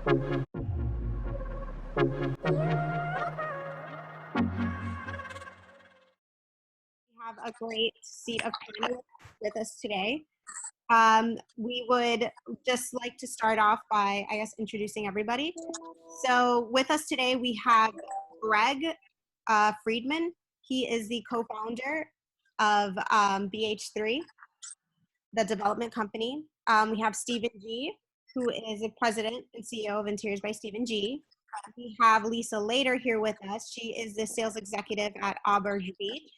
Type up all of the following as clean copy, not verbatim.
Have a great seat of panelists with us today. We would just like to start off by, I guess, introducing everybody. So with us today, we have Greg Freedman. He is the co-founder of BH3, the development company. We have Stephen G., who is the president and CEO of Interiors by Stephen G. We have Lisa Later here with us. She is the sales executive at Auberge Beach.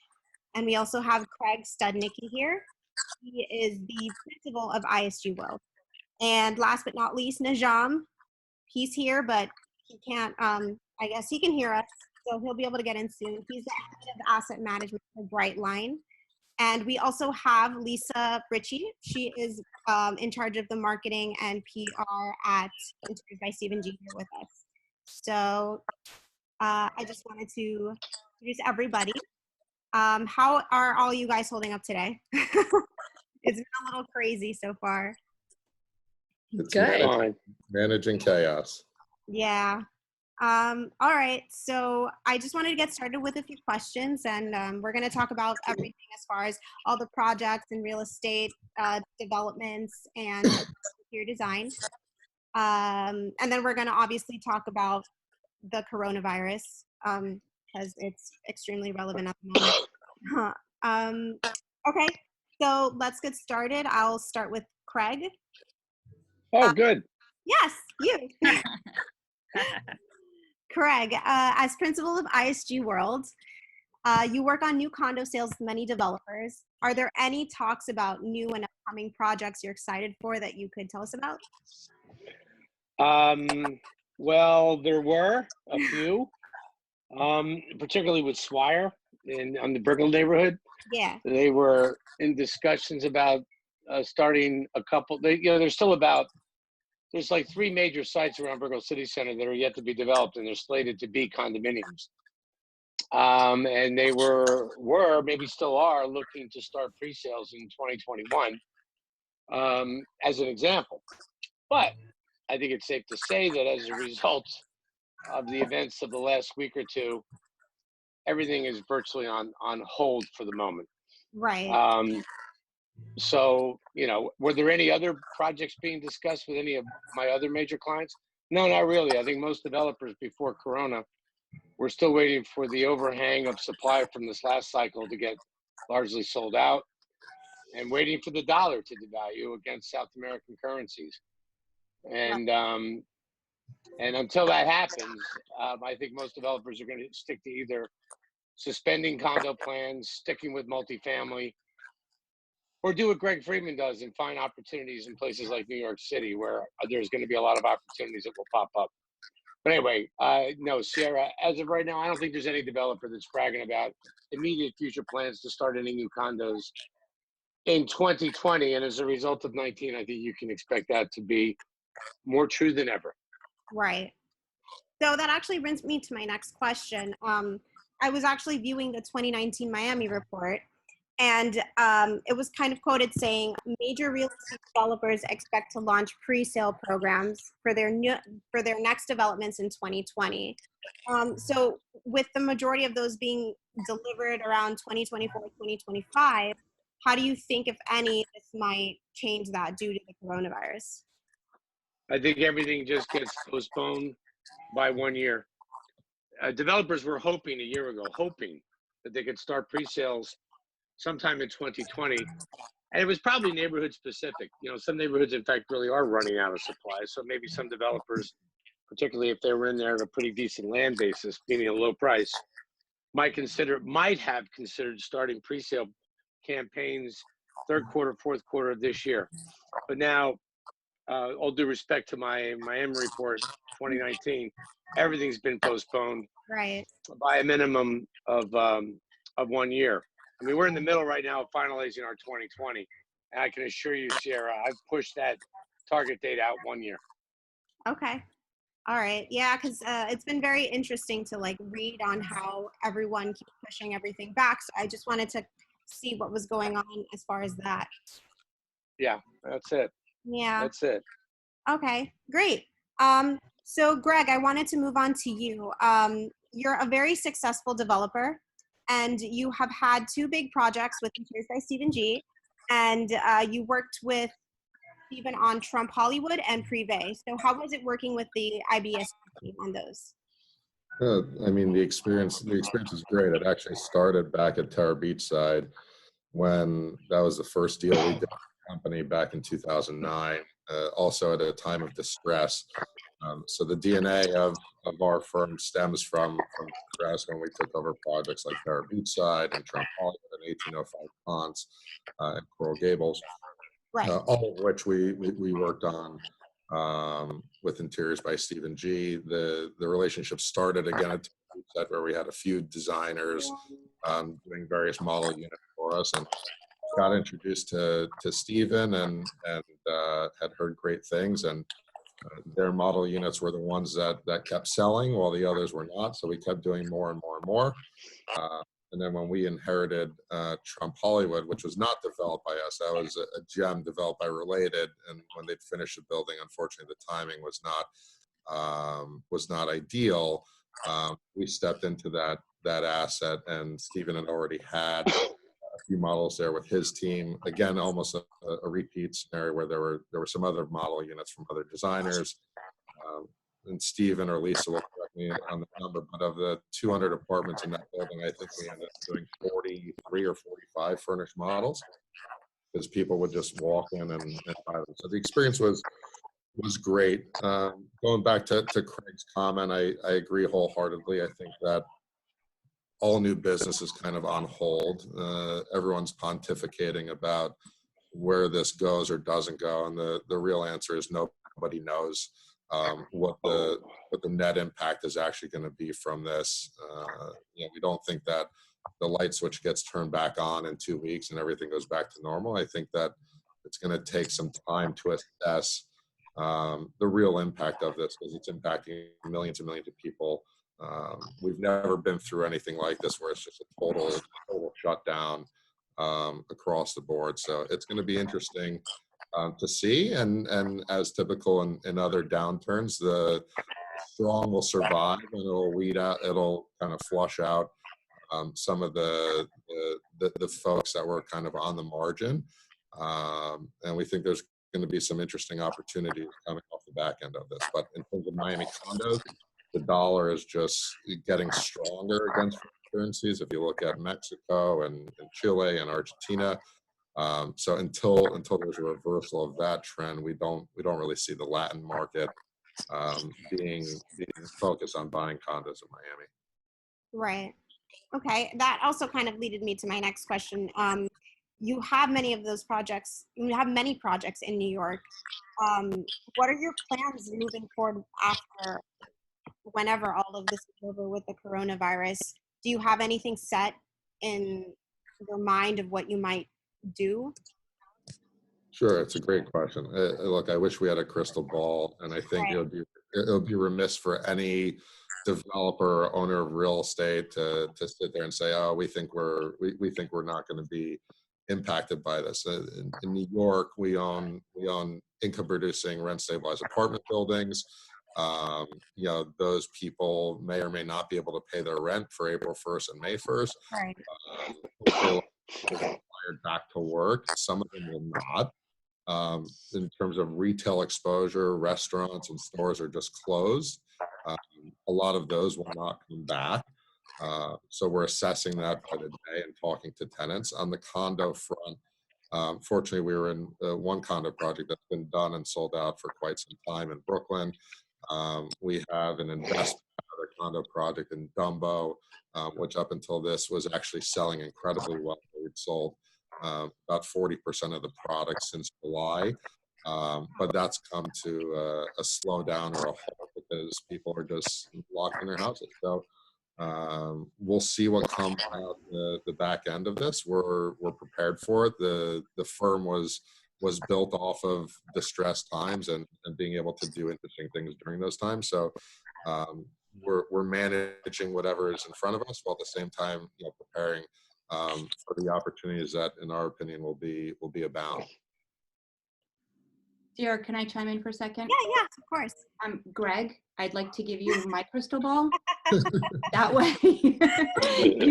And we also have Craig Studnicky here. He is the principal of IBSG World. And last but not least, Najam. He's here, but he can't, I guess he can hear us, so he'll be able to get in soon. He's the head of asset management for Brightline. And we also have Lisa Ricci. She is in charge of the marketing and PR at Interiors by Stephen G here with us. So I just wanted to introduce everybody. How are all you guys holding up today? It's been a little crazy so far. It's Good. managing chaos. Yeah. All right. So I just wanted to get started with a few questions, and we're going to talk about everything as far as all the projects and real estate developments and interior design. And then we're going to obviously talk about the coronavirus because it's extremely relevant at the moment. Okay. So let's get started. I'll start with Craig. Oh, good. Yes, you. Craig, as principal of IBSG World, you work on new condo sales with many developers. Are there any talks about new and upcoming projects you're excited for that you could tell us about? Well, there were a few, particularly with Swire on the Brickell neighborhood. Yeah. They were in discussions about starting a couple. There's like 3 major sites around Brickell City Center that are yet to be developed, and they're slated to be condominiums. And they were maybe still are looking to start pre-sales in 2021, as an example. But I think it's safe to say that as a result of the events of the last week or two, everything is virtually on hold for the moment. Right. So, were there any other projects being discussed with any of my other major clients? No, not really. I think most developers before Corona were still waiting for the overhang of supply from this last cycle to get largely sold out and waiting for the dollar to devalue against South American currencies. And until that happens, I think most developers are going to stick to either suspending condo plans, sticking with multifamily, or do what Greg Freedman does and find opportunities in places like New York City where there's going to be a lot of opportunities that will pop up. But anyway, no, Sierra, as of right now, I don't think there's any developer that's bragging about immediate future plans to start any new condos in 2020. And as a result of 19, I think you can expect that to be more true than ever. Right. So that actually brings me to my next question. I was actually viewing the 2019 Miami report, and it was kind of quoted saying major real estate developers expect to launch pre-sale programs for their next developments in 2020. So with the majority of those being delivered around 2024, 2025, how do you think, if any, this might change that due to the coronavirus? I think everything just gets postponed by 1 year. Developers were hoping a year ago, that they could start pre-sales sometime in 2020. And it was probably neighborhood specific. Some neighborhoods, in fact, really are running out of supply. So maybe some developers, particularly if they were in there at a pretty decent land basis, meaning a low price, might have considered starting pre-sale campaigns third quarter, fourth quarter of this year. But now, all due respect to my Miami report 2019, everything's been postponed by a minimum of 1 year. I mean, we're in the middle right now of finalizing our 2020, and I can assure you, Sierra, I've pushed that target date out 1 year. Okay. All right. Yeah, because it's been very interesting to read on how everyone keeps pushing everything back. So I just wanted to see what was going on as far as that. Yeah, that's it. Yeah. That's it. Okay, great. So Greg, I wanted to move on to you. You're a very successful developer, and you have had two big projects with Interiors by Stephen G, and you worked with Stephen on Trump Hollywood and Privé. So how was it working with the IBSG team on those? I mean, the experience is great. It actually started back at Terra Beachside when that was the first deal we did with the company back in 2009, also at a time of distress. So the DNA of our firm stems from distress when we took over projects like Terra Beachside and Trump Hollywood and 1805 Ponce and Coral Gables. Right. All of which we worked on with Interiors by Stephen G. The relationship started again at Set, where we had a few designers doing various model units for us, and got introduced to Stephen and had heard great things, and their model units were the ones that kept selling while the others were not. So we kept doing more and more and more. And then when we inherited Trump Hollywood, which was not developed by us, that was a gem developed by Related. And when they'd finished the building, unfortunately, the timing was not ideal. We stepped into that asset, and Stephen had already had a few models there with his team. Again, almost a repeat scenario where there were some other model units from other designers. And Stephen or Lisa will correct me on the number, but of the 200 apartments in that building, I think we ended up doing 43 or 45 furnished models, because people would just walk in and buy them. So the experience was great. Going back to Craig's comment, I agree wholeheartedly. I think that all new business is kind of on hold. Everyone's pontificating about where this goes or doesn't go, and the real answer is nobody knows what the net impact is actually going to be from this. We don't think that the light switch gets turned back on in 2 weeks and everything goes back to normal. I think that it's going to take some time to assess the real impact of this, because it's impacting millions and millions of people. We've never been through anything like this where it's just a total shutdown across the board. So it's going to be interesting to see, and as typical in other downturns, the strong will survive, and it'll weed out, it'll kind of flush out some of the folks that were kind of on the margin, and we think there's going to be some interesting opportunities coming off the back end of this. But in terms of Miami condos, the dollar is just getting stronger against currencies. If you look at Mexico and Chile and Argentina. So until there's a reversal of that trend, we don't really see the Latin market being focused on buying condos in Miami. Right. Okay. That also kind of leaded me to my next question. You have many of those projects. You have many projects in New York. What are your plans moving forward after, whenever all of this is over with the coronavirus? Do you have anything set in your mind of what you might do? Sure, it's a great question. Look, I wish we had a crystal ball, and I think Right. it would be remiss for any developer or owner of real estate to sit there and say, "Oh, we think we're not going to be impacted by this." In New York, we own income-producing, rent-stabilized apartment buildings. Those people may or may not be able to pay their rent for April 1st and May 1st. Right. Back to work. Some of them will not. In terms of retail exposure, restaurants and stores are just closed. A lot of those will not come back. So we're assessing that by the day and talking to tenants. On the condo front, fortunately, we were in one condo project that's been done and sold out for quite some time in Brooklyn. We have an investment another condo project in Dumbo, which up until this was actually selling incredibly well. We'd sold about 40% of the product since July, but that's come to a slowdown or a halt because people are just locked in their houses. So we'll see what comes out the back end of this. We're prepared for it. The firm was built off of distressed times and being able to do interesting things during those times. So we're managing whatever is in front of us while at the same time preparing for the opportunities that, in our opinion, will be abound. Sierra, can I chime in for a second? Yeah, of course. Greg, I'd like to give you my crystal ball. That way you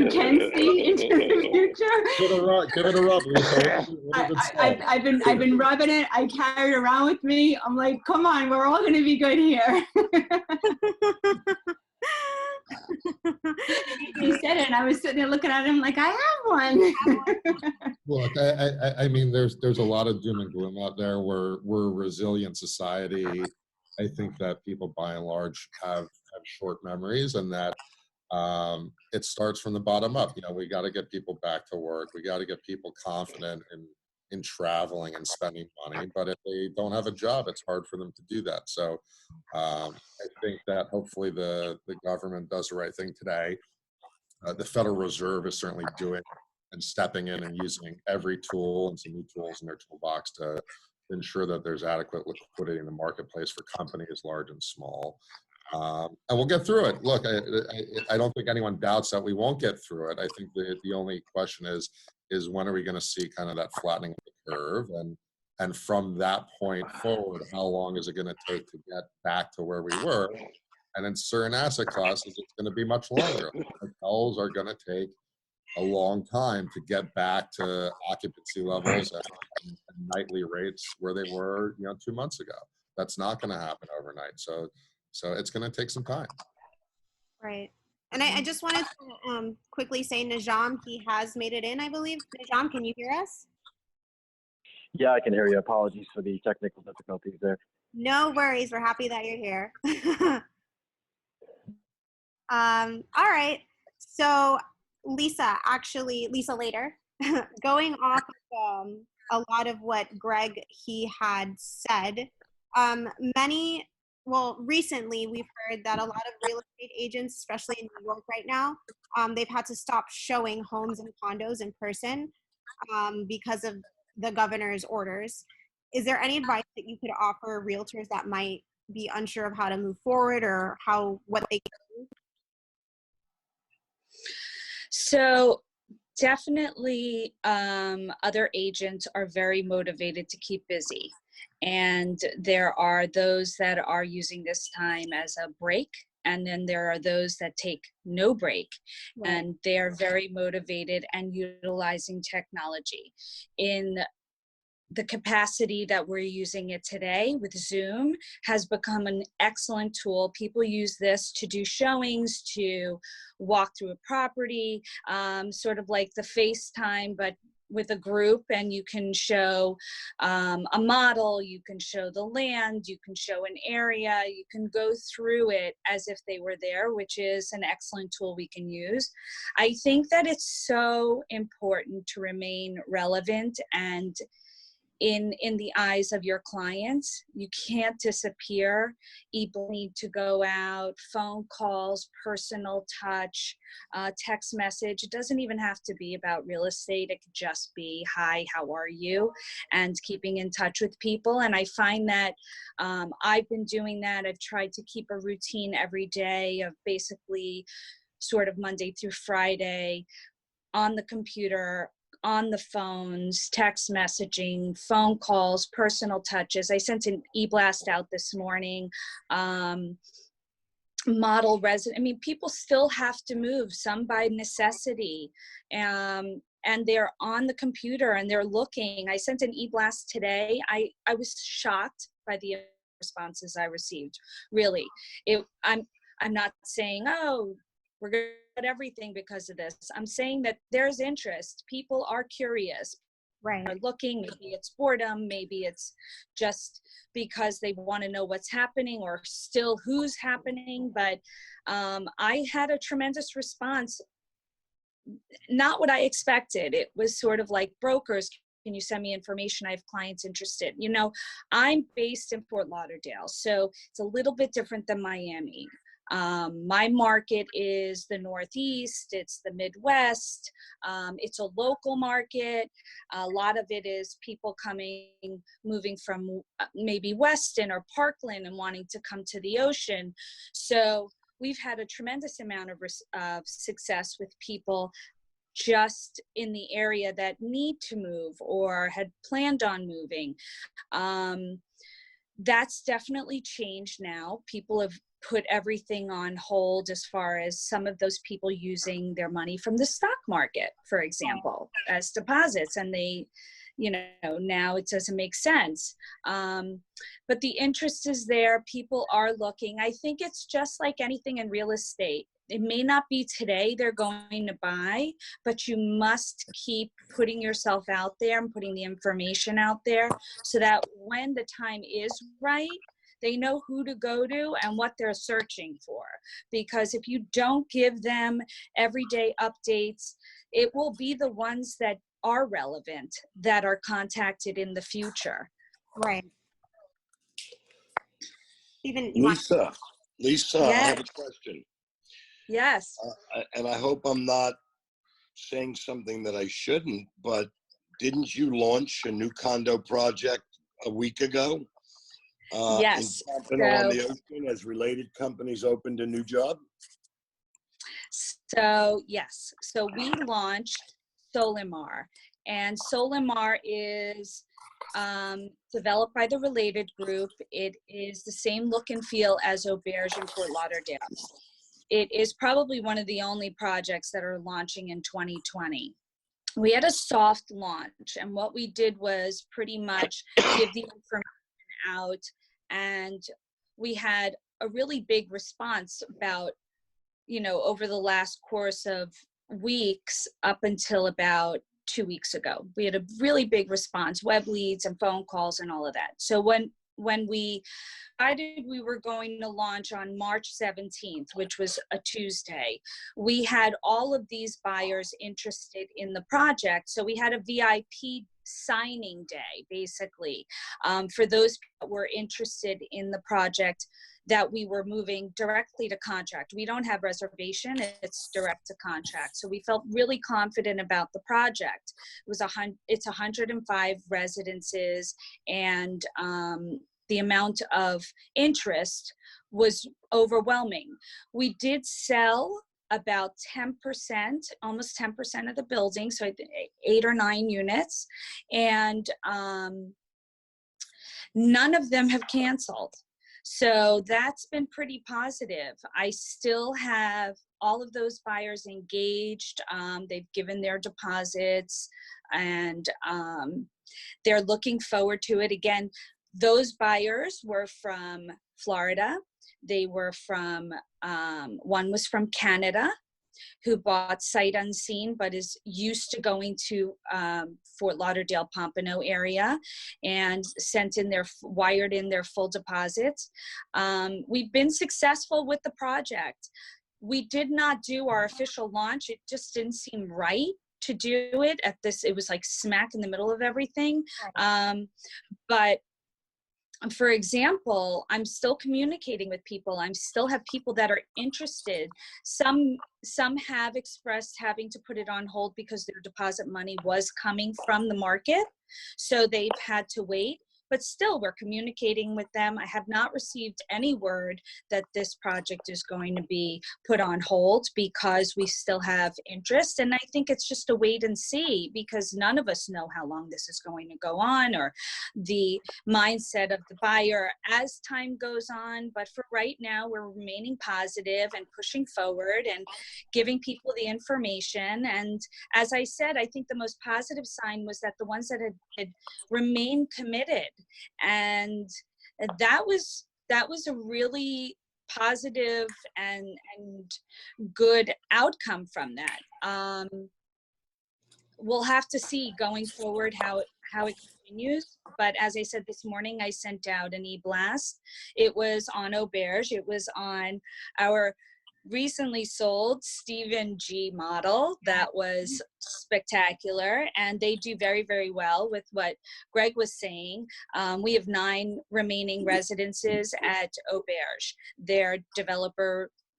can see into the future. Give it a rub, Lisa. What does it say? I've been rubbing it. I carry it around with me. I'm like, come on, we're all going to be good here. He said it, and I was sitting there looking at him like, I have one. Look, I mean, there's a lot of doom and gloom out there. We're a resilient society. I think that people, by and large, have short memories, and that it starts from the bottom up. You know, we got to get people back to work. We got to get people confident in traveling and spending money. But if they don't have a job, it's hard for them to do that. So I think that hopefully the government does the right thing today. The Federal Reserve is certainly doing and stepping in and using every tool and some new tools in their toolbox to ensure that there's adequate liquidity in the marketplace for companies large and small. And we'll get through it. Look, I don't think anyone doubts that we won't get through it. I think the only question is when are we going to see kind of that flattening of the curve? And from that point forward, how long is it going to take to get back to where we were? And in certain asset classes, it's going to be much longer. Hotels are going to take a long time to get back to occupancy levels and nightly rates where they were, 2 months ago. That's not going to happen overnight. So it's going to take some time. Right. And I just wanted to quickly say, Najam, he has made it in, I believe. Najam, can you hear us? Yeah, I can hear you. Apologies for the technical difficulties there. No worries. We're happy that you're here. All right. So Lisa later, going off of a lot of what Greg, he had said, recently we've heard that a lot of real estate agents, especially in New York right now, they've had to stop showing homes and condos in person because of the governor's orders. Is there any advice that you could offer realtors that might be unsure of how to move forward or what they can do? So definitely other agents are very motivated to keep busy. And there are those that are using this time as a break. And then there are those that take no break. Right. And they're very motivated and utilizing technology. In the capacity that we're using it today with Zoom has become an excellent tool. People use this to do showings, to walk through a property, sort of like the FaceTime, but with a group, and you can show a model, you can show the land, you can show an area, you can go through it as if they were there, which is an excellent tool we can use. I think that it's so important to remain relevant and in the eyes of your clients. You can't disappear. People need to go out, phone calls, personal touch, text message. It doesn't even have to be about real estate. It could just be, hi, how are you? And keeping in touch with people. And I find that I've been doing that. I've tried to keep a routine every day of basically sort of Monday through Friday on the computer, on the phones, text messaging, phone calls, personal touches. I sent an e-blast out this morning. Model resident. I mean, people still have to move, some by necessity. And they're on the computer and they're looking. I sent an e-blast today. I was shocked by the responses I received. Really. I'm not saying, oh, we're going to get everything because of this. I'm saying that there's interest. People are curious. Right. They're looking. Maybe it's boredom. Maybe it's just because they want to know what's happening or still who's happening. But I had a tremendous response. Not what I expected. It was sort of like, brokers, can you send me information? I have clients interested. You know, I'm based in Fort Lauderdale, so it's a little bit different than Miami. My market is the Northeast, it's the Midwest, it's a local market. A lot of it is people moving from maybe Weston or Parkland and wanting to come to the ocean. So we've had a tremendous amount of success with people just in the area that need to move or had planned on moving. That's definitely changed now. People have put everything on hold as far as some of those people using their money from the stock market, for example, as deposits, and they, you know, now it doesn't make sense. But the interest is there. People are looking. I think it's just like anything in real estate. It may not be today they're going to buy, but you must keep putting yourself out there and putting the information out there so that when the time is right, they know who to go to and what they're searching for. Because if you don't give them everyday updates, it will be the ones that are relevant that are contacted in the future. Right. Stephen, you want- Lisa, I have a question. Yes. And I hope I'm not saying something that I shouldn't, but didn't you launch a new condo project a week ago? Yes. In Pompano on the Ocean, as related companies opened a new job? So yes, so we launched Solimar, and Solimar is developed by the Related Group. It is the same look and feel as Auberge in Fort Lauderdale. It is probably one of the only projects that are launching in 2020. We had a soft launch, and what we did was pretty much give the information out, and we had a really big response about, you know, over the last course of weeks up until about 2 weeks ago. We had a really big response, web leads and phone calls and all of that. So when we decided we were going to launch on March 17th, which was a Tuesday, we had all of these buyers interested in the project. So we had a VIP signing day, basically, for those that were interested in the project, that we were moving directly to contract. We don't have reservation, it's direct to contract. So we felt really confident about the project. It's 105 residences, and the amount of interest was overwhelming. We did sell about 10%, almost 10% of the building, so 8 or 9 units, and none of them have canceled. So that's been pretty positive. I still have all of those buyers engaged. They've given their deposits, and they're looking forward to it. Again, those buyers were from Florida. They were from, one was from Canada, who bought sight unseen, but is used to going to Fort Lauderdale, Pompano area, and wired in their full deposits. We've been successful with the project. We did not do our official launch. It just didn't seem right to do it at this. It was like smack in the middle of everything. But for example, I'm still communicating with people. I still have people that are interested. Some have expressed having to put it on hold because their deposit money was coming from the market. So they've had to wait. But still, we're communicating with them. I have not received any word that this project is going to be put on hold because we still have interest. And I think it's just a wait and see, because none of us know how long this is going to go on, or the mindset of the buyer as time goes on. But for right now, we're remaining positive and pushing forward and giving people the information. And as I said, I think the most positive sign was that the ones that had remained committed, and that was a really positive and good outcome from that. We'll have to see going forward how it continues. But as I said this morning, I sent out an e-blast. It was on Auberge. It was on our recently sold Stephen G model. That was spectacular, and they do very, very well with what Greg was saying. We have 9 remaining residences at Auberge. They're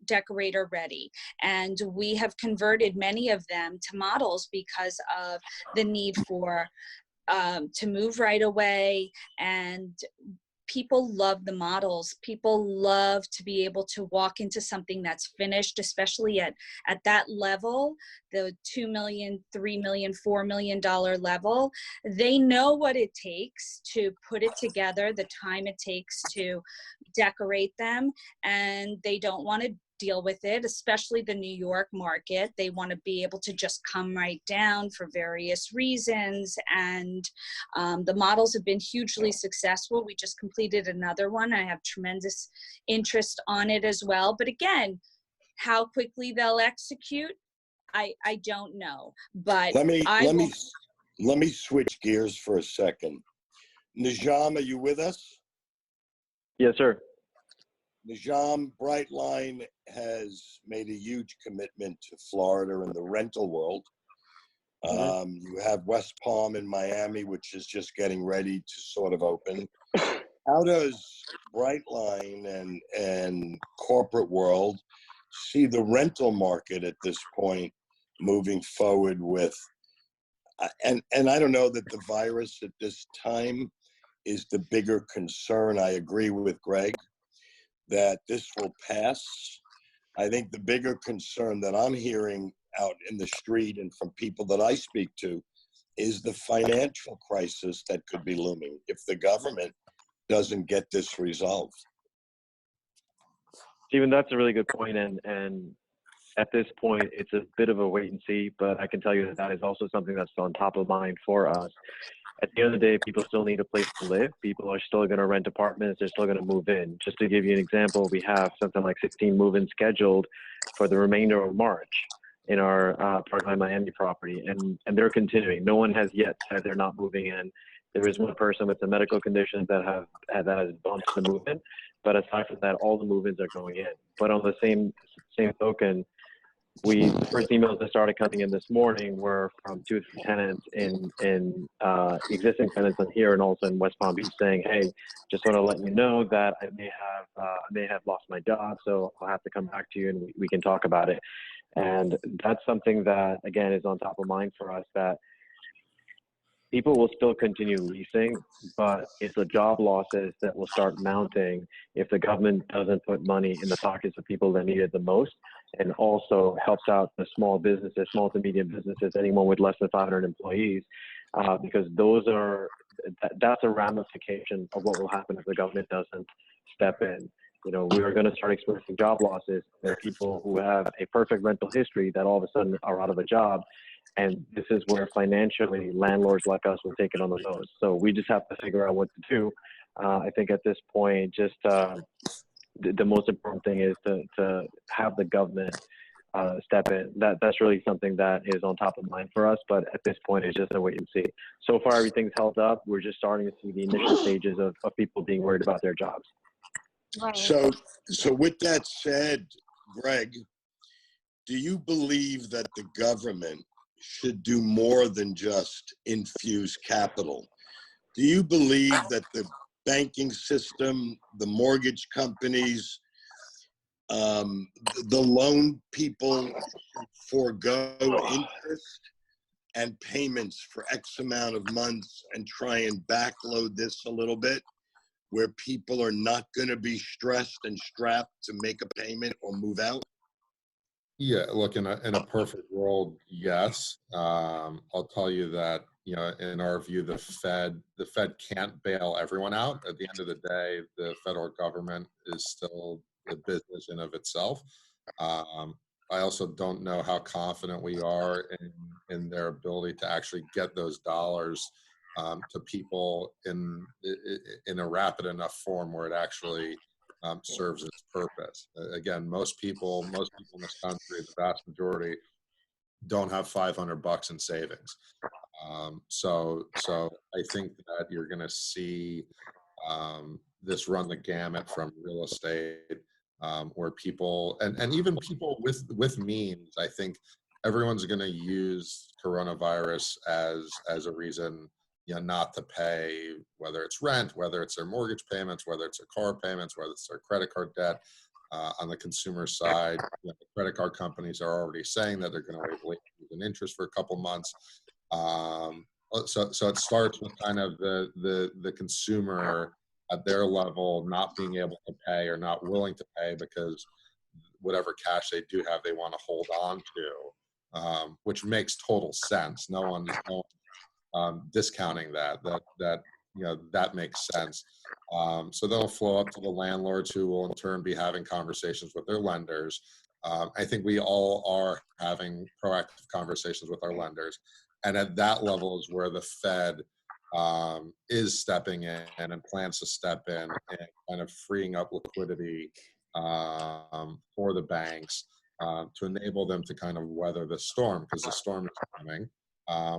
decorator ready, and we have converted many of them to models because of the need for to move right away, and people love the models. People love to be able to walk into something that's finished, especially at that level, the $2 million, $3 million, $4 million level. They know what it takes to put it together, the time it takes to decorate them, and they don't want to deal with it, especially the New York market. They want to be able to just come right down for various reasons. And the models have been hugely successful. We just completed another one. I have tremendous interest on it as well. But again, how quickly they'll execute, I don't know. But Let me switch gears for a second. Najam, are you with us? Yes, sir. Najam, Brightline has made a huge commitment to Florida and the rental world. You have West Palm in Miami, which is just getting ready to sort of open. How does Brightline and corporate world see the rental market at this point moving forward with, and I don't know that the virus at this time is the bigger concern. I agree with Greg that this will pass. I think the bigger concern that I'm hearing out in the street and from people that I speak to is the financial crisis that could be looming if the government doesn't get this resolved. Stephen, that's a really good point, and at this point, it's a bit of a wait and see, but I can tell you that is also something that's on top of mind for us. At the end of the day, people still need a place to live. People are still going to rent apartments. They're still going to move in. Just to give you an example, we have something like 16 move-ins scheduled for the remainder of March in our Brightline Miami property, and they're continuing. No one has yet said they're not moving in. There is one person with some medical conditions that has bumped the move-in, but aside from that, all the move-ins are going in. But on the same token, the first emails that started coming in this morning were from 2 or 3 tenants in existing tenants on here and also in West Palm Beach saying, hey, just want to let you know that I may have lost my job, so I'll have to come back to you and we can talk about it. And that's something that, again, is on top of mind for us, that people will still continue leasing, but it's the job losses that will start mounting if the government doesn't put money in the pockets of people that need it the most, and also helps out the small businesses, small to medium businesses, anyone with less than 500 employees, because that's a ramification of what will happen if the government doesn't step in. You know, we are going to start experiencing job losses. There are people who have a perfect rental history that all of a sudden are out of a job. And this is where financially landlords like us will take it on the nose. So we just have to figure out what to do. I think at this point, just the most important thing is to have the government step in. That's really something that is on top of mind for us. But at this point, it's just a wait and see. So far, everything's held up. We're just starting to see the initial stages of people being worried about their jobs. Right. So with that said, Greg, do you believe that the government should do more than just infuse capital? Do you believe that the banking system, the mortgage companies, the loan people forego interest and payments for X amount of months and try and backload this a little bit, where people are not going to be stressed and strapped to make a payment or move out? Yeah, look, in a perfect world, yes. I'll tell you that, you know, in our view, the Fed can't bail everyone out. At the end of the day, the federal government is still a business in of itself. I also don't know how confident we are in their ability to actually get those dollars to people in a rapid enough form where it actually serves its purpose. Again, most people in this country, the vast majority, don't have $500 in savings. So I think that you're going to see this run the gamut from real estate, where people and even people with means. I think everyone's going to use coronavirus as a reason, you know, not to pay, whether it's rent, whether it's their mortgage payments, whether it's their car payments, whether it's their credit card debt. On the consumer side, you know, the credit card companies are already saying that they're going to waive an interest for a couple months. So it starts with kind of the consumer at their level not being able to pay or not willing to pay because whatever cash they do have, they want to hold on to, which makes total sense. No one discounting that that makes sense. So they'll flow up to the landlords, who will in turn be having conversations with their lenders. I think we all are having proactive conversations with our lenders, and at that level is where the Fed is stepping in and plans to step in and kind of freeing up liquidity for the banks to enable them to kind of weather the storm, because the storm is coming.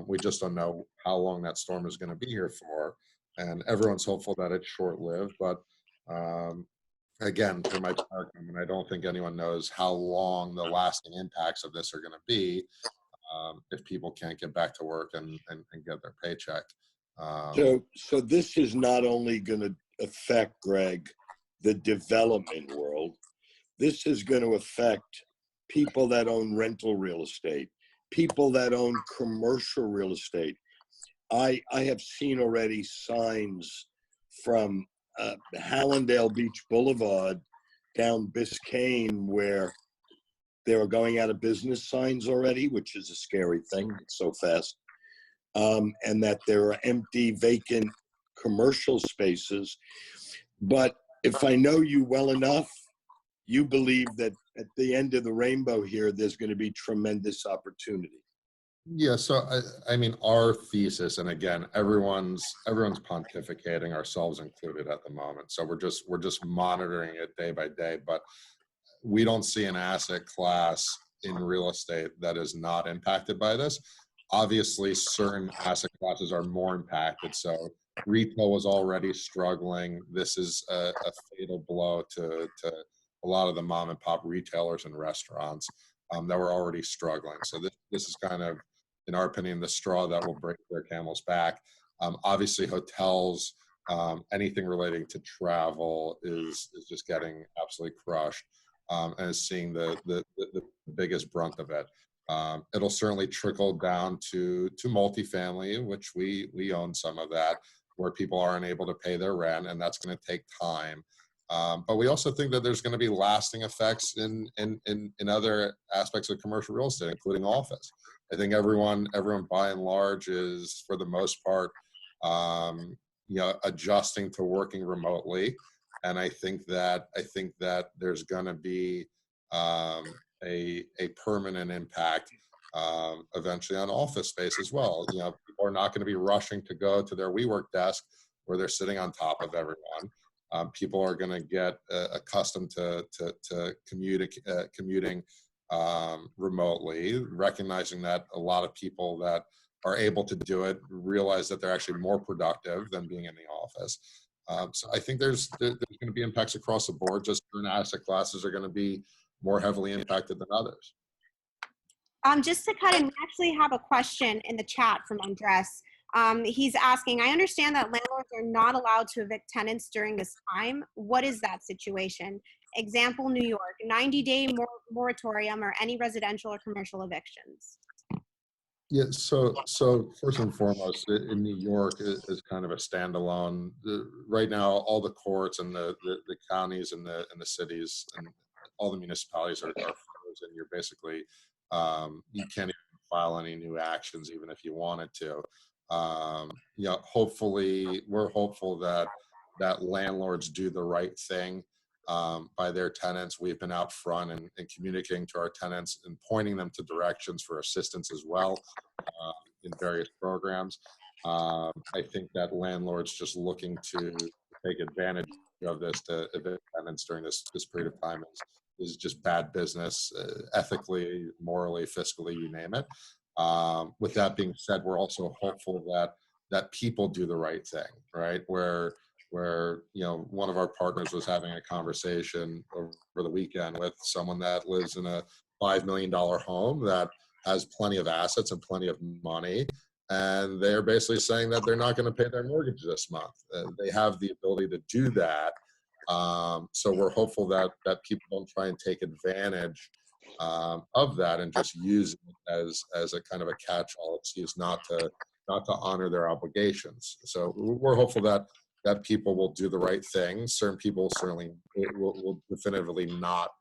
We just don't know how long that storm is going to be here for, and everyone's hopeful that it's short-lived. But again, for my part, I don't think anyone knows how long the lasting impacts of this are going to be if people can't get back to work and get their paycheck. So this is not only going to affect, Greg, the development world. This is going to affect people that own rental real estate, people that own commercial real estate. I have seen already signs from Hallandale Beach Boulevard down Biscayne where they were going out of business signs already, which is a scary thing. It's so fast. And that there are empty, vacant commercial spaces. But if I know you well enough, you believe that at the end of the rainbow here, there's going to be tremendous opportunity. Yeah, so I mean, our thesis, and again, everyone's pontificating, ourselves included at the moment. So we're just monitoring it day by day, but we don't see an asset class in real estate that is not impacted by this. Obviously, certain asset classes are more impacted. So retail was already struggling. This is a fatal blow to a lot of the mom and pop retailers and restaurants that were already struggling. So this is kind of, in our opinion, the straw that will break their camel's back. Obviously, hotels, anything relating to travel is just getting absolutely crushed and is seeing the biggest brunt of it. It'll certainly trickle down to multifamily, which we own some of that, where people aren't able to pay their rent, and that's going to take time. But we also think that there's going to be lasting effects in other aspects of commercial real estate, including office. I think everyone by and large is, for the most part, adjusting to working remotely, and I think that there's going to be a permanent impact eventually on office space as well. People are not going to be rushing to go to their WeWork desk where they're sitting on top of everyone. People are going to get accustomed to commuting remotely, recognizing that a lot of people that are able to do it realize that they're actually more productive than being in the office. So I think there's going to be impacts across the board. Just certain asset classes are going to be more heavily impacted than others. Just to cut in, we actually have a question in the chat from Andres. He's asking, I understand that landlords are not allowed to evict tenants during this time. What is that situation? Example, New York, 90-day moratorium or any residential or commercial evictions. Yeah, so first and foremost, in New York is kind of a standalone. Right now, all the courts and the counties and the cities and all the municipalities are frozen. You're basically, you can't even file any new actions even if you wanted to. Hopefully, we're hopeful that landlords do the right thing by their tenants. We've been out front and communicating to our tenants and pointing them to directions for assistance as well in various programs. I think that landlords just looking to take advantage of this to evict tenants during this period of time is just bad business, ethically, morally, fiscally, you name it. With that being said, we're also hopeful that people do the right thing, right? Where one of our partners was having a conversation over the weekend with someone that lives in a $5 million home that has plenty of assets and plenty of money, and they're basically saying that they're not going to pay their mortgage this month. They have the ability to do that, so we're hopeful that people don't try and take advantage of that and just use it as a kind of a catch-all excuse not to honor their obligations. So we're hopeful that that people will do the right thing. Certain people certainly will definitively not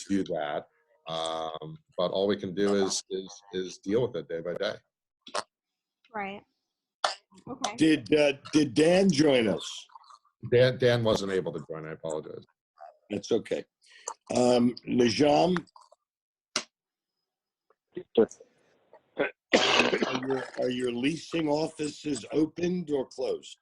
do that. But all we can do is deal with it day by day. Right. Okay. Did Dan join us? Dan wasn't able to join. I apologize. That's okay. Najam, are your leasing offices opened or closed?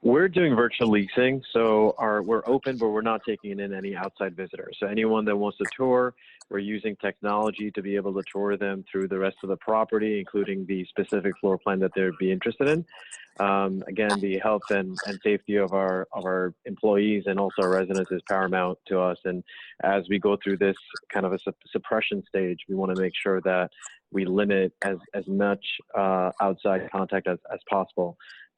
We're doing virtual leasing, so we're open, but we're not taking in any outside visitors. So anyone that wants to tour, we're using technology to be able to tour them through the rest of the property, including the specific floor plan that they'd be interested in. Again, the health and safety of our employees and also our residents is paramount to us. And as we go through this kind of a suppression stage, we want to make sure that we limit as much outside contact as possible.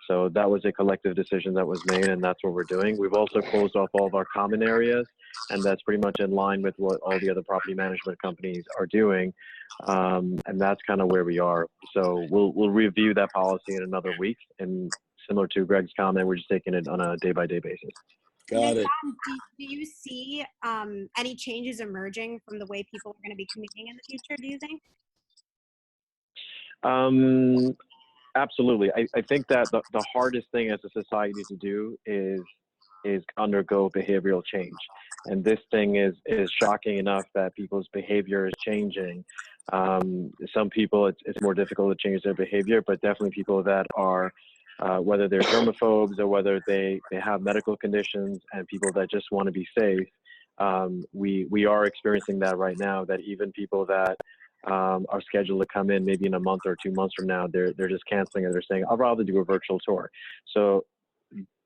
So that was a collective decision that was made, and that's what we're doing. We've also closed off all of our common areas, and that's pretty much in line with what all the other property management companies are doing. And that's kind of where we are. So we'll review that policy in another week. And similar to Greg's comment, we're just taking it on a day-by-day basis. Got it. Do you see any changes emerging from the way people are going to be commuting in the future, do you think? Absolutely. I think that the hardest thing as a society to do is undergo behavioral change. And this thing is shocking enough that people's behavior is changing. Some people, it's more difficult to change their behavior, but definitely people that are, whether they're germaphobes or whether they have medical conditions and people that just want to be safe, we are experiencing that right now, that even people that are scheduled to come in maybe in a month or 2 months from now, they're just canceling it. They're saying, I'll rather do a virtual tour. So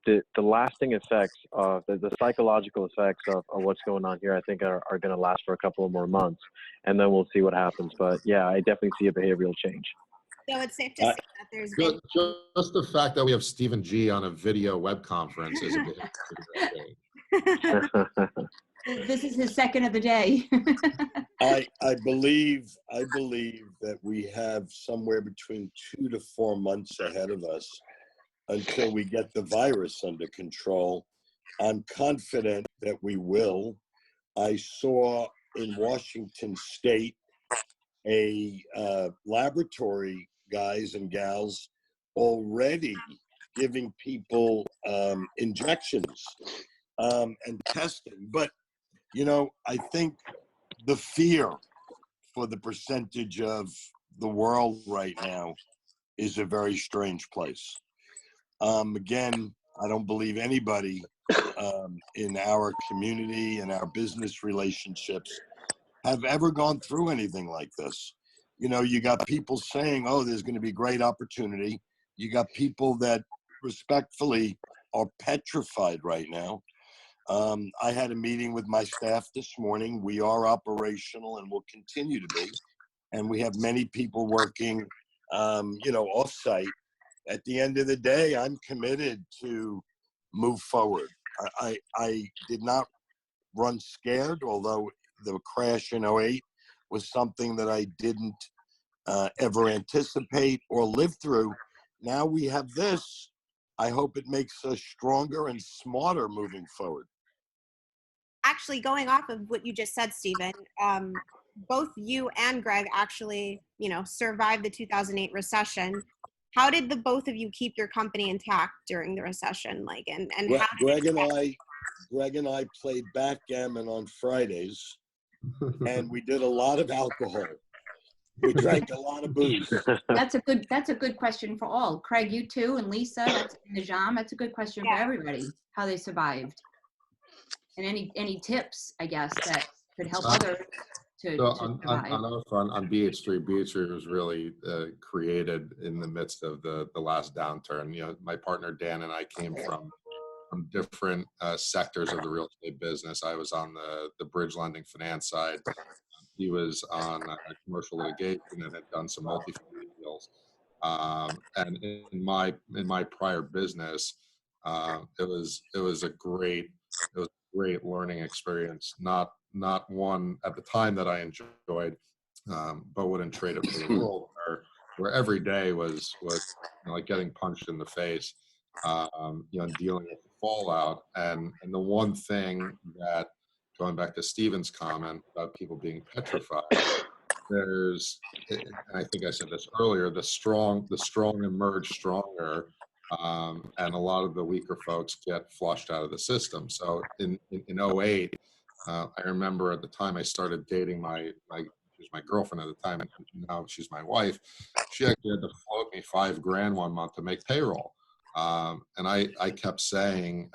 the lasting effects of the psychological effects of what's going on here, I think are going to last for a couple of more months, and then we'll see what happens. But yeah, I definitely see a behavioral change. So it's safe to say that there's been Just the fact that we have Stephen G on a video web conference is a behavioral change. This is his second of the day. I believe that we have somewhere between 2 to 4 months ahead of us until we get the virus under control. I'm confident that we will. I saw in Washington State a laboratory guys and gals already giving people injections and testing. But you know, I think the fear for the percentage of the world right now is a very strange place. Again, I don't believe anybody in our community and our business relationships have ever gone through anything like this. You know, you got people saying, oh, there's going to be great opportunity. You got people that respectfully are petrified right now. I had a meeting with my staff this morning. We are operational and will continue to be. And we have many people working, off-site. At the end of the day, I'm committed to move forward. I did not run scared, although the crash in 2008 was something that I didn't ever anticipate or live through. Now we have this. I hope it makes us stronger and smarter moving forward. actually going off of what you just said, Stephen, both you and Greg actually, survived the 2008 recession. How did the both of you keep your company intact during the recession? Greg and I played backgammon on Fridays, and we did a lot of alcohol. We drank a lot of booze. That's a good question for all. Craig, you too, and Lisa, Najam, that's a good question for everybody, how they survived. And any tips, I guess, that could help others to survive. On our front, on BH3 was really created in the midst of the last downturn. My partner Dan and I came from different sectors of the real estate business. I was on the bridge lending finance side. He was on commercial litigation and had done some multifamily deals. And in my prior business, it was a great learning experience. Not one at the time that I enjoyed, but wouldn't trade it for the world. Where every day was like getting punched in the face. dealing with the fallout. And the one thing that, going back to Stephen's comment about people being petrified, there's, and I think I said this earlier, the strong emerge stronger, and a lot of the weaker folks get flushed out of the system. So in 08, I remember at the time I started dating she was my girlfriend at the time, and now she's my wife. She actually had to float me $5,000 one month to make payroll. And I kept saying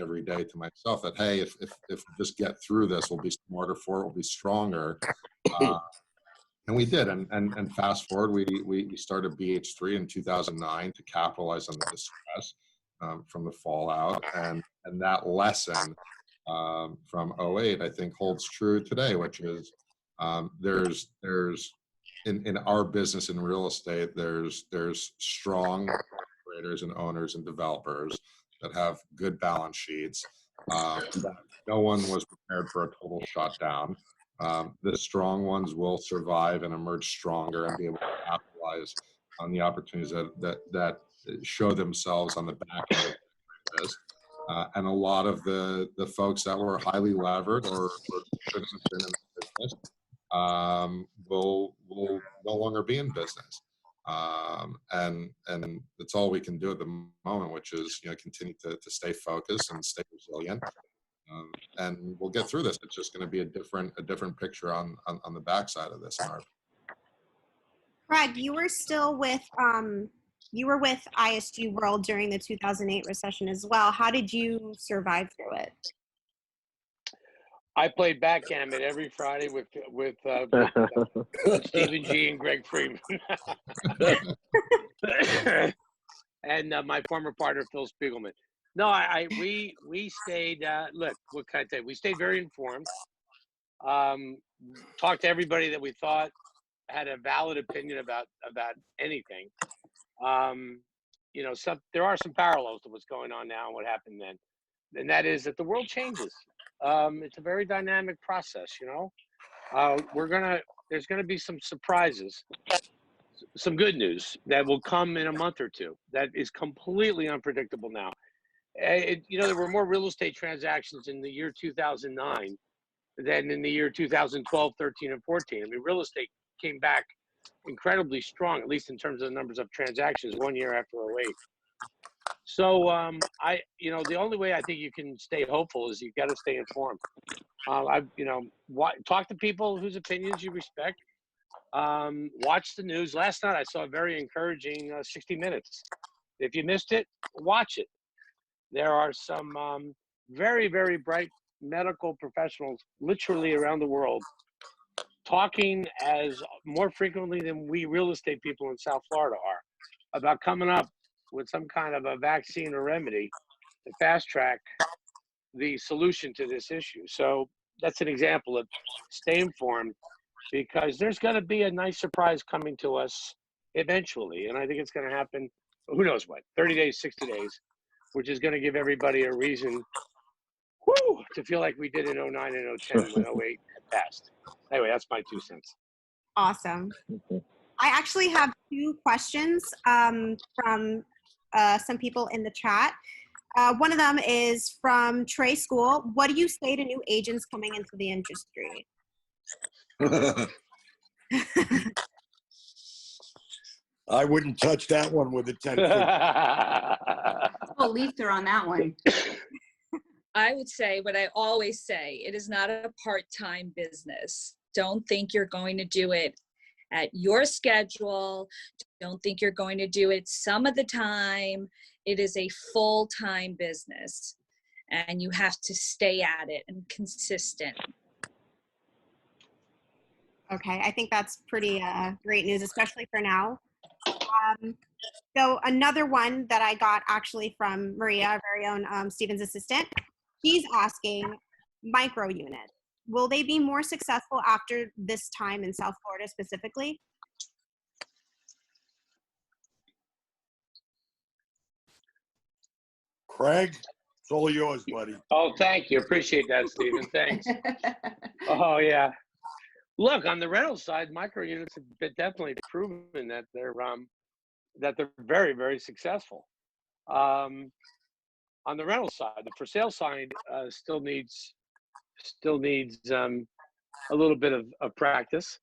every day to myself that, hey, if we just get through this, we'll be smarter for it, we'll be stronger. And we did. And fast forward, we started BH3 in 2009 to capitalize on the distress from the fallout. And that lesson from 08, I think, holds true today, which is there's in our business in real estate, there's strong operators and owners and developers that have good balance sheets. No one was prepared for a total shutdown. The strong ones will survive and emerge stronger and be able to capitalize on the opportunities that show themselves on the back end of this. And a lot of the folks that were highly levered or shouldn't have been in the business will no longer be in business. And that's all we can do at the moment, which is continue to stay focused and stay resilient. And we'll get through this. It's just going to be a different picture on the backside of this. Craig, you were still with ISG World during the 2008 recession as well. How did you survive through it? I played backgammon every Friday with Stephen G and Greg Freedman, and my former partner Phil Spiegelman. No, we stayed. Look, what can I tell you? We stayed very informed. Talked to everybody that we thought had a valid opinion about anything. There are some parallels to what's going on now and what happened then, and that is that the world changes. It's a very dynamic process. There's gonna be some surprises, some good news that will come in a month or two. That is completely unpredictable now. There were more real estate transactions in the year 2009 than in the year 2012, 13, and 14. I mean, real estate came back incredibly strong, at least in terms of the numbers of transactions 1 year after 08. So the only way I think you can stay hopeful is you've got to stay informed. Talk to people whose opinions you respect. Watch the news. Last night I saw a very encouraging 60 Minutes. If you missed it, watch it. There are some very, very bright medical professionals literally around the world talking as more frequently than we real estate people in South Florida are about coming up with some kind of a vaccine or remedy to fast track the solution to this issue. So that's an example of stay informed, because there's going to be a nice surprise coming to us eventually. And I think it's going to happen, who knows what, 30 days, 60 days, which is going to give everybody a reason to feel like we did in 09 and 010 when 08 had passed. Anyway, that's my 2 cents. Awesome. I actually have 2 questions from some people in the chat. One of them is from Trey School. What do you say to new agents coming into the industry? I wouldn't touch that one with a 10-foot. Oh, Lisa on that one. I would say what I always say, it is not a part-time business. Don't think you're going to do it at your schedule. Don't think you're going to do it some of the time. It is a full-time business, and you have to stay at it and consistent. Okay, I think that's pretty great news, especially for now. So another one that I got actually from Maria, our very own Stephen's assistant, she's asking micro units. Will they be more successful after this time in South Florida specifically? Craig, it's all yours, buddy. Oh, thank you. Appreciate that, Stephen. Thanks. Oh, yeah. Look, on the rental side, micro units have definitely proven that they're very, very successful. On the rental side, the for sale side still needs a little bit of practice.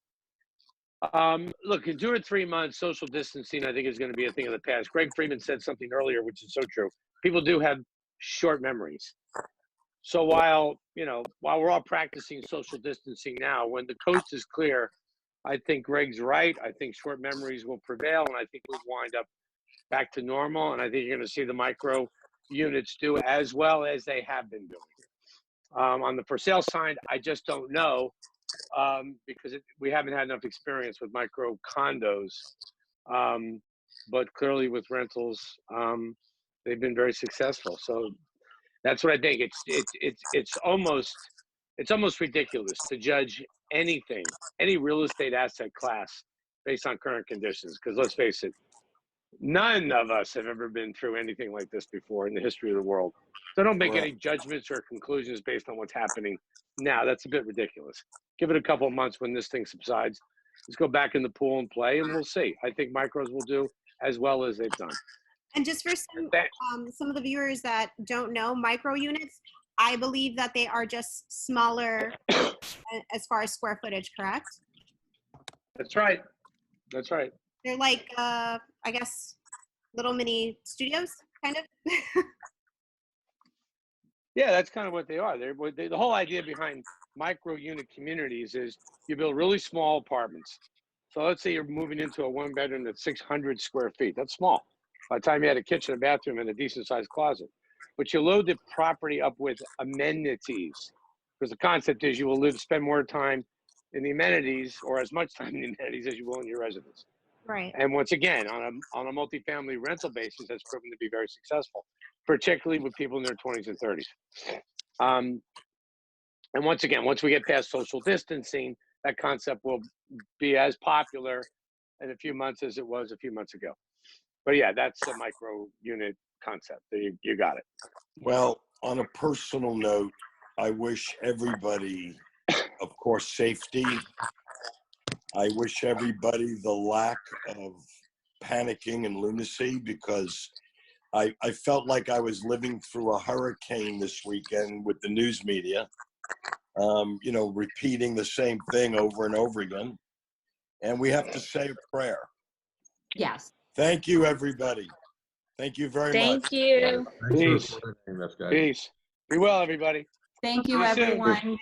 Look, in 2 or 3 months, social distancing, I think, is going to be a thing of the past. Greg Freedman said something earlier, which is so true. People do have short memories. So while we're all practicing social distancing now, when the coast is clear, I think Greg's right. I think short memories will prevail, and I think we'll wind up back to normal. And I think you're going to see the micro units do as well as they have been doing. On the for sale side, I just don't know, because we haven't had enough experience with micro condos. But clearly with rentals, they've been very successful. So that's what I think. It's almost ridiculous to judge anything, any real estate asset class based on current conditions. Because let's face it, none of us have ever been through anything like this before in the history of the world. So don't make any judgments or conclusions based on what's happening now. That's a bit ridiculous. Give it a couple of months when this thing subsides. Let's go back in the pool and play, and we'll see. I think micros will do as well as they've done. And just for some of the viewers that don't know, micro units, I believe that they are just smaller as far as square footage, correct? That's right. That's right. They're like, I guess, little mini studios, kind of. Yeah, that's kind of what they are. The whole idea behind micro unit communities is you build really small apartments. So let's say you're moving into a 1-bedroom that's 600 square feet. That's small. By the time you had a kitchen, a bathroom, and a decent-sized closet. But you load the property up with amenities, because the concept is you will spend more time in the amenities, or as much time in the amenities as you will in your residence. Right. And once again, on a multifamily rental basis, that's proven to be very successful, particularly with people in their 20s and 30s. And once again, once we get past social distancing, that concept will be as popular in a few months as it was a few months ago. But yeah, that's a micro unit concept. You got it. Well, on a personal note, I wish everybody, of course, safety. I wish everybody the lack of panicking and lunacy, because I felt like I was living through a hurricane this weekend with the news media, repeating the same thing over and over again. And we have to say a prayer. Yes. Thank you, everybody. Thank you very much. Thank you. Peace. Peace. Be well, everybody. Thank you, See you soon. everyone.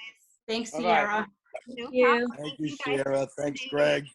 Thanks, Bye-bye. Sierra. No you. problem. Thank you, guys. Sierra. Thanks, Greg.